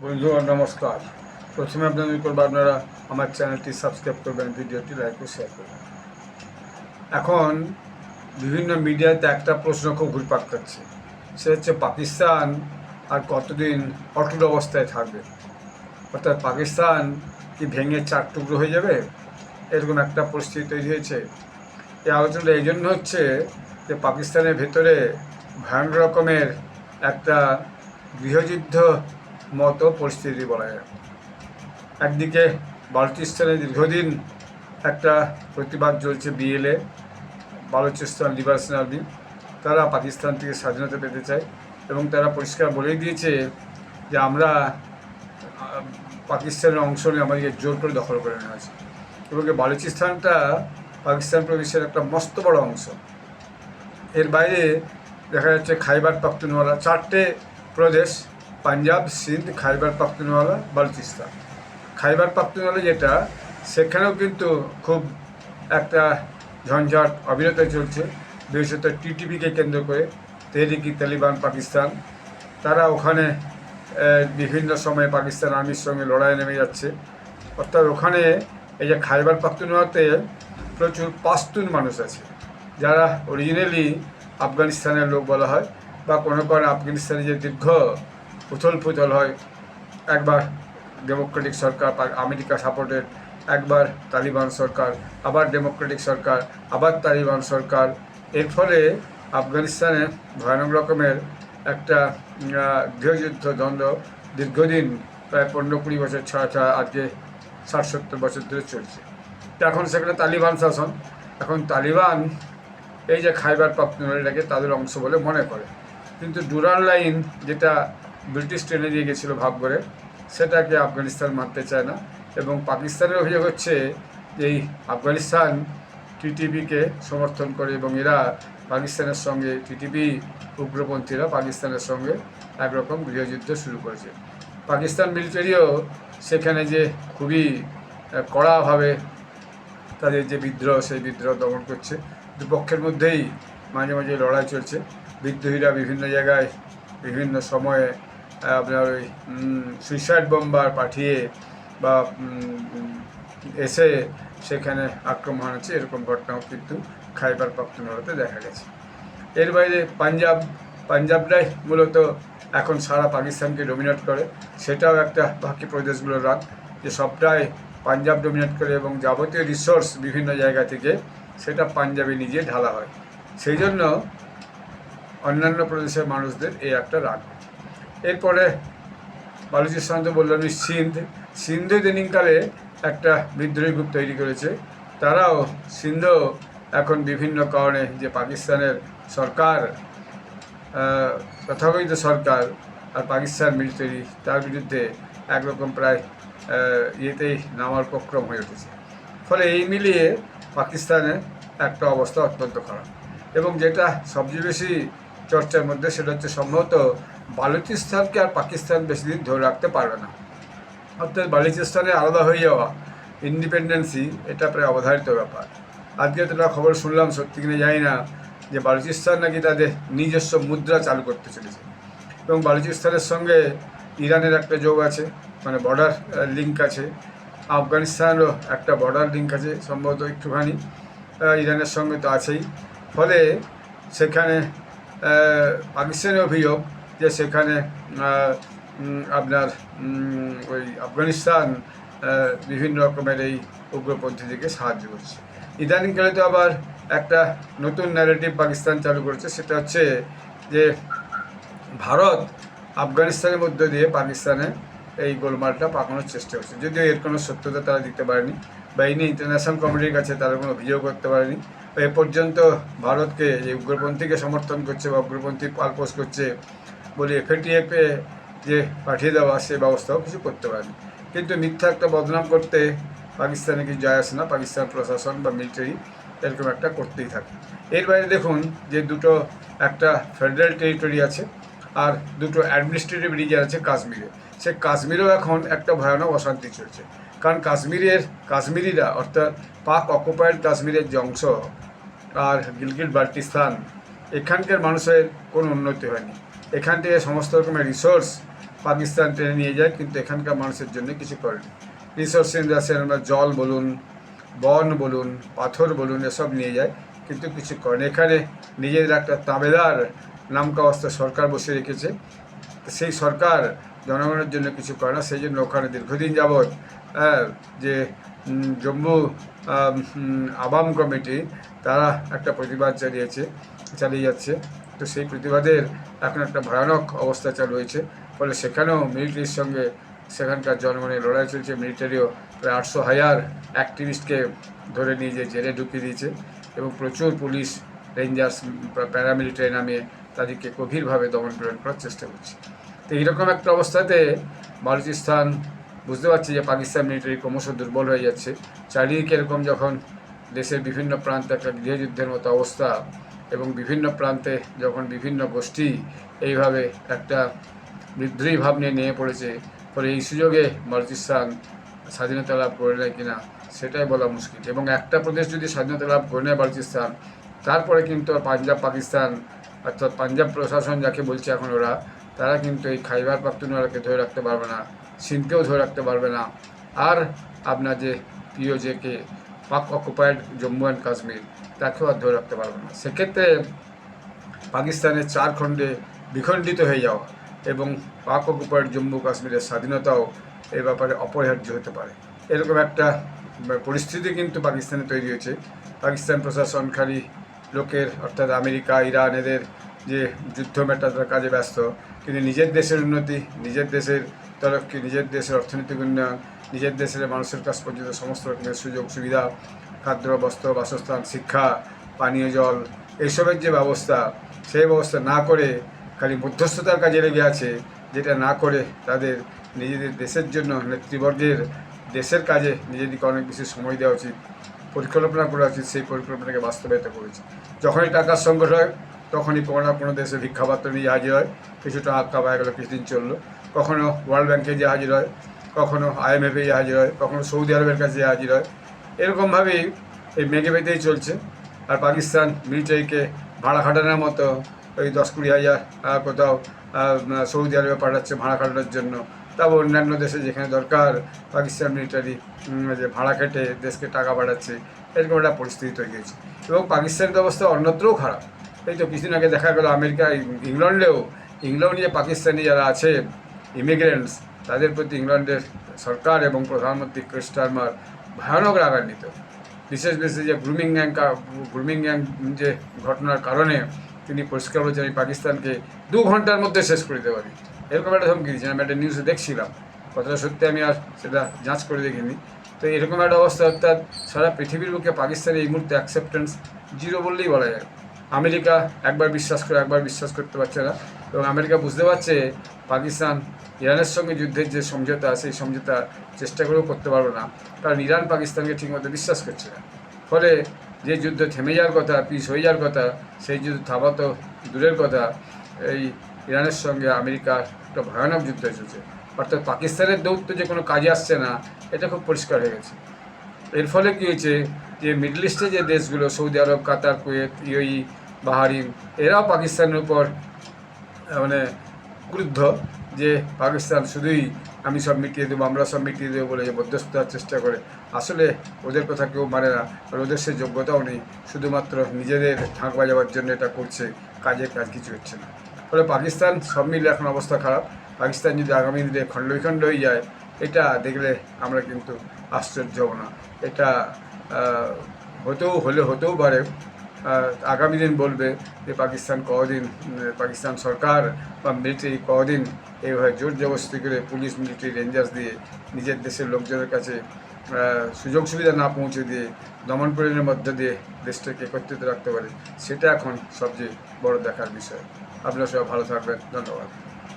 বন্ধুরা নমস্কার। প্রথমে আপনাদের করবো আপনারা আমার চ্যানেলটি সাবস্ক্রাইব করবেন, ভিডিওটি লাইক ও শেয়ার করবেন। এখন বিভিন্ন মিডিয়াতে একটা প্রশ্ন খুব ঘুরপাক খাচ্ছে, সে হচ্ছে পাকিস্তান আর কতদিন অটুট অবস্থায় থাকবে, অর্থাৎ পাকিস্তান কি ভেঙে চার টুকরো হয়ে যাবে, এরকম একটা পরিস্থিতি তৈরি হয়েছে। এই আলোচনাটা এই জন্য হচ্ছে যে পাকিস্তানের ভেতরে ভয়ানক রকমের একটা গৃহযুদ্ধ মতো পরিস্থিতি বলা যায়। একদিকে বালুচিস্তানে দীর্ঘদিন একটা প্রতিবাদ চলছে, বিএলএ, বালুচিস্তান লিবারেশন আর্মি, তারা পাকিস্তান থেকে স্বাধীনতা পেতে চায় এবং তারা পরিষ্কার বলেই দিয়েছে যে আমরা পাকিস্তানের অংশ নিয়ে আমাদেরকে জোর করে দখল করে নেওয়া হয়েছে। এবং বালুচিস্তানটা পাকিস্তান প্রদেশের একটা মস্ত বড় অংশ। এর বাইরে দেখা যাচ্ছে খাইবার পাখতুনওয়ালা, চারটে প্রদেশ, পাঞ্জাব, সিন্ধ, খাইবার পাখতুনওয়ালা, বালুচিস্তান। খাইবার পাখতুনওয়ালা যেটা, সেখানেও কিন্তু খুব একটা ঝঞ্ঝাট অবিরত চলছে, বিশেষত টিটিপিকে কেন্দ্র করে, তেহরিক ই তালিবান পাকিস্তান। তারা ওখানে বিভিন্ন সময়ে পাকিস্তান আর্মির সঙ্গে লড়াই নেমে যাচ্ছে। অর্থাৎ ওখানে এই যে খাইবার পাখতুনওয়ালাতে প্রচুর পাশতুন মানুষ আছে, যারা অরিজিনালি আফগানিস্তানের লোক বলা হয়, বা কোনো কারণে আফগানিস্তানে যে দীর্ঘ উথল পুথল হয়, একবার ডেমোক্রেটিক সরকার আমেরিকা সাপোর্টেড, একবার তালিবান সরকার, আবার ডেমোক্রেটিক সরকার, আবার তালিবান সরকার। এর ফলে আফগানিস্তানে ভয়ানক রকমের একটা গৃহযুদ্ধ দ্বন্দ্ব দীর্ঘদিন, প্রায় 15-20 বছর ছাড়া আজকে 60-70 বছর ধরে চলছে। তো এখন সেখানে তালিবান শাসন। এখন তালিবান এই যে খাইবার পাখতুনওয়ালাটাকে তাদের অংশ বলে মনে করে, কিন্তু ডুরান লাইন যেটা ব্রিটিশ টেনে দিয়ে গেছিলো ভাগ করে, সেটাকে আফগানিস্তান মানতে চায় না। এবং পাকিস্তানের অভিযোগ হচ্ছে যে এই আফগানিস্তান টিটিপিকে সমর্থন করে এবং এরা পাকিস্তানের সঙ্গে, টিটিপি উগ্রপন্থীরা পাকিস্তানের সঙ্গে একরকম গৃহযুদ্ধ শুরু করেছে। পাকিস্তান মিলিটারিও সেখানে যে খুবই কড়াভাবে তাদের যে বিদ্রোহ, সেই বিদ্রোহ দমন করছে। দুপক্ষের মধ্যেই মাঝে মাঝে লড়াই চলছে। বিদ্রোহীরা বিভিন্ন জায়গায় বিভিন্ন সময়ে আপনার ওই সুইসাইড বোম্বার পাঠিয়ে বা এসে সেখানে আক্রমণ হচ্ছে, এরকম ঘটনাও কিন্তু খাইবার পাখতুনওয়ালাতে দেখা গেছে। এর বাইরে পাঞ্জাবটাই মূলত এখন সারা পাকিস্তানকে ডমিনেট করে, সেটাও একটা বাকি প্রদেশগুলোর রাগ, যে সবটাই পাঞ্জাব ডমিনেট করে এবং যাবতীয় রিসোর্স বিভিন্ন জায়গা থেকে সেটা পাঞ্জাবে নিজে ঢালা হয়। সেই জন্য অন্যান্য প্রদেশের মানুষদের এই একটা রাগ। এরপরে বালুচিস্তান তো বললাম, সিন্ধু ইদানিংকালে একটা বিদ্রোহী গ্রুপ তৈরি করেছে। তারাও সিন্ধু এখন বিভিন্ন কারণে, যে পাকিস্তানের সরকার, তথাকথিত সরকার আর পাকিস্তান মিলিটারি, তার বিরুদ্ধে একরকম প্রায় ইয়েতেই নামার উপক্রম হয়ে উঠেছে। ফলে এই মিলিয়ে পাকিস্তানের একটা অবস্থা অত্যন্ত খারাপ। এবং যেটা সবচেয়ে বেশি চর্চার মধ্যে, সেটা হচ্ছে সম্ভবত বালুচিস্তানকে আর পাকিস্তান বেশি দিন ধরে রাখতে পারবে না। অর্থাৎ বালুচিস্তানে আলাদা হয়ে যাওয়া, ইন্ডিপেন্ডেন্সি, এটা প্রায় অবধারিত ব্যাপার। আজকে তোরা খবর শুনলাম, সত্যি কিনা জানি না, যে বালুচিস্তান নাকি তাদের নিজস্ব মুদ্রা চালু করতে চলেছে। এবং বালুচিস্তানের সঙ্গে ইরানের একটা যোগ আছে, মানে বর্ডার লিঙ্ক আছে। আফগানিস্তানেরও একটা বর্ডার লিঙ্ক আছে সম্ভবত একটুখানি, ইরানের সঙ্গে তো আছেই। ফলে সেখানে পাকিস্তানের অভিযোগ যে সেখানে আপনার ওই আফগানিস্তান বিভিন্ন রকমের এই উগ্রপন্থীদেরকে সাহায্য করছে। ইদানিংকালে তো আবার একটা নতুন ন্যারেটিভ পাকিস্তান চালু করেছে, সেটা হচ্ছে যে ভারত আফগানিস্তানের মধ্য দিয়ে পাকিস্তানে এই গোলমালটা পাকানোর চেষ্টা করছে। যদিও এর কোনো সত্যতা তারা দিতে পারেনি, বা এই নিয়ে ইন্টারন্যাশনাল কমিউনিটির কাছে তারা কোনো অভিযোগ করতে পারেনি। এ পর্যন্ত ভারতকে যে উগ্রপন্থীকে সমর্থন করছে বা উগ্রপন্থী পালপোষ করছে বলে এফএটিএফে যে পাঠিয়ে দেওয়া, সে ব্যবস্থাও কিছু করতে পারেনি। কিন্তু মিথ্যা একটা বদনাম করতে পাকিস্তানে কিছু যায় আসে না, পাকিস্তান প্রশাসন বা মিলিটারি এরকম একটা করতেই থাকে। এর বাইরে দেখুন যে দুটো, একটা ফেডারেল টেরিটরি আছে আর দুটো অ্যাডমিনিস্ট্রেটিভ রিজন আছে কাশ্মীরে। সে কাশ্মীরেও এখন একটা ভয়ানক অশান্তি চলছে, কারণ কাশ্মীরিরা, অর্থাৎ পাক অকুপায়েড কাশ্মীরের যে অংশ আর গিলগিট বাল্টিস্তান, এখানকার মানুষের কোনো উন্নতি হয়নি। এখান থেকে সমস্ত রকমের রিসোর্স পাকিস্তান টেনে নিয়ে যায়, কিন্তু এখানকার মানুষের জন্য কিছু করেনি। রিসোর্স ইন্ডাস্ট্রি আমরা জল বলুন, বন বলুন, পাথর বলুন, এসব নিয়ে যায়, কিন্তু কিছু করেনি। এখানে নিজেদের একটা তাবেদার নামকাওয়াস্তে সরকার বসে রেখেছে। সেই সরকার জনগণের জন্য কিছু করে না। সেই জন্য ওখানে দীর্ঘদিন যাবৎ যে জম্মু আবাম কমিটি, তারা একটা প্রতিবাদ চালিয়ে যাচ্ছে। তো সেই প্রতিবাদের এখন একটা ভয়ানক অবস্থা চালু হয়েছে। ফলে সেখানেও মিলিটারির সঙ্গে সেখানকার জনগণের লড়াই চলছে। মিলিটারিও প্রায় 800,000 অ্যাক্টিভিস্টকে ধরে নিয়ে যে জেলে ঢুকিয়ে দিয়েছে, এবং প্রচুর পুলিশ, রেঞ্জার্স, প্যারামিলিটারি নামিয়ে তাদেরকে গভীরভাবে দমন পীড়ন করার চেষ্টা করছে। তো এইরকম একটা অবস্থাতে বালুচিস্তান বুঝতে পারছি যে পাকিস্তান মিলিটারি ক্রমশ দুর্বল হয়ে যাচ্ছে। চারিদিকে এরকম যখন দেশের বিভিন্ন প্রান্তে একটা গৃহযুদ্ধের মতো অবস্থা, এবং বিভিন্ন প্রান্তে যখন বিভিন্ন গোষ্ঠী এইভাবে একটা বিদ্রোহী ভাব নিয়ে নেমে পড়েছে, ফলে এই সুযোগে বালুচিস্তান স্বাধীনতা লাভ করে নেয় কিনা সেটাই বলা মুশকিল। এবং একটা প্রদেশ যদি স্বাধীনতা লাভ করে নেয় বালুচিস্তান, তারপরে কিন্তু পাঞ্জাব পাকিস্তান, অর্থাৎ পাঞ্জাব প্রশাসন যাকে বলছে এখন ওরা, তারা কিন্তু এই খাইবার পাখতুনওয়ালাকে ধরে রাখতে পারবে না, সিন্ধকেও ধরে রাখতে পারবে না, আর আপনার যে প্রিয় যে কে পাক অকুপায়েড জম্মু অ্যান্ড কাশ্মীর, তাকেও আর ধরে রাখতে পারবে না। সেক্ষেত্রে পাকিস্তানের 4 খণ্ডে বিখণ্ডিত হয়ে যাওয়া এবং পাক অকুপায়েড জম্মু কাশ্মীরের স্বাধীনতাও এই ব্যাপারে অপরিহার্য হতে পারে, এরকম একটা পরিস্থিতি কিন্তু পাকিস্তানে তৈরি হয়েছে। পাকিস্তান প্রশাসন খালি লোকের, অর্থাৎ আমেরিকা, ইরান, এদের যে যুদ্ধ মেটানোর কাজে ব্যস্ত, কিন্তু নিজের দেশের উন্নতি, নিজের দেশের তরক্কি, নিজের দেশের অর্থনৈতিক উন্নয়ন, নিজের দেশের মানুষের কাছ পর্যন্ত সমস্ত রকমের সুযোগ সুবিধা, খাদ্য, বস্ত্র, বাসস্থান, শিক্ষা, পানীয় জল, এইসবের যে ব্যবস্থা, সেই ব্যবস্থা না করে খালি মধ্যস্থতার কাজে লেগে আছে, যেটা না করে তাদের নিজেদের দেশের জন্য নেতৃবর্গের দেশের কাজে নিজেদেরকে অনেক বেশি সময় দেওয়া উচিত, পরিকল্পনা করা উচিত। সেই পরিকল্পনাকে বাস্তবায়িত করেছে। যখনই টাকার সংকট হয়, তখনই কোনো না কোনো দেশে ভিক্ষাপাত্র নিয়ে হাজির হয়, কিছুটা আটকা পাওয়া গেলো, কিছুদিন চললো। কখনও ওয়ার্ল্ড ব্যাংকে যে হাজির হয়, কখনও IMF-এ যে হাজির হয়, কখনও সৌদি আরবের কাছে যে হাজির হয়। এরকমভাবেই এই মেঘে বেঁধেই চলছে। আর পাকিস্তান মিলিটারিকে ভাড়া খাটানোর মতো ওই 10-20 হাজার কোথাও সৌদি আরবে পাঠাচ্ছে ভাড়া খাটানোর জন্য। তারপর অন্যান্য দেশে যেখানে দরকার পাকিস্তান মিলিটারি যে ভাড়া কেটে দেশকে টাকা পাঠাচ্ছে, এরকম একটা পরিস্থিতি তৈরি হয়েছে। এবং পাকিস্তানের অবস্থা অন্যত্রও খারাপ। এই তো কিছুদিন আগে দেখা গেল আমেরিকা, ইংল্যান্ডে যে পাকিস্তানি যারা আছে ইমিগ্রেন্টস, তাদের প্রতি ইংল্যান্ডের সরকার এবং প্রধানমন্ত্রী কির স্টারমার ভয়ানক রাগান্বিত। বিশেষ যে গ্রুমিং গ্যাং যে ঘটনার কারণে তিনি পরিষ্কার বলেছেন এই পাকিস্তানকে 2 ঘন্টার মধ্যে শেষ করে দিতে পারি, এরকম একটা ধমকি দিয়েছেন। আমি একটা নিউজে দেখছিলাম, কথাটা সত্যি আমি আর সেটা যাঁচ করে দেখিনি। তো এরকম একটা অবস্থা, অর্থাৎ সারা পৃথিবীর বুকে পাকিস্তানের এই মুহূর্তে অ্যাকসেপ্টেন্স 0 বললেই বলা যায়। আমেরিকা একবার বিশ্বাস করে একবার বিশ্বাস করতে পারছে না, এবং আমেরিকা বুঝতে পারছে পাকিস্তান ইরানের সঙ্গে যুদ্ধের যে সমঝোতা, সেই সমঝোতা চেষ্টা করেও করতে পারবে না, কারণ ইরান পাকিস্তানকে ঠিকমতো বিশ্বাস করছে না। ফলে যে যুদ্ধ থেমে যাওয়ার কথা, পিস হয়ে যাওয়ার কথা, সেই যুদ্ধ থামা তো দূরের কথা, এই ইরানের সঙ্গে আমেরিকার একটা ভয়ানক যুদ্ধ চলছে। অর্থাৎ পাকিস্তানের দৌত্য যে কোনো কাজে আসছে না, এটা খুব পরিষ্কার হয়ে গেছে। এর ফলে কী হয়েছে, যে মিডল ইস্টে যে দেশগুলো, সৌদি আরব, কাতার, কুয়েত, UAE, বাহারিন, এরাও পাকিস্তানের উপর মানে ক্রুদ্ধ যে পাকিস্তান শুধুই আমি সব মিটিয়ে দেবো, আমরা সব মিটিয়ে দেবো বলে যে মধ্যস্থতার চেষ্টা করে। আসলে ওদের কথা কেউ মানে না, আর ওদের সে যোগ্যতাও নেই, শুধুমাত্র নিজেদের ঢাক বাজাবার জন্য এটা করছে, কাজের কাজ কিছু হচ্ছে না। ফলে পাকিস্তান সব মিলে এখন অবস্থা খারাপ। পাকিস্তান যদি আগামী দিনে খণ্ড বিখণ্ড হয়ে যায়, এটা দেখলে আমরা কিন্তু আশ্চর্য হব না। এটা হতেও পারে। আগামী দিন বলবে যে পাকিস্তান সরকার বা মিলিটারি কদিন এইভাবে জোর জবরদস্তি করে পুলিশ, মিলিটারি, রেঞ্জার্স দিয়ে নিজের দেশের লোকজনের কাছে সুযোগ সুবিধা না পৌঁছে দিয়ে দমন পীড়নের মধ্য দিয়ে দেশটাকে একত্রিত রাখতে পারে, সেটা এখন সবচেয়ে বড় দেখার বিষয়। আপনারা সবাই ভালো থাকবেন, ধন্যবাদ।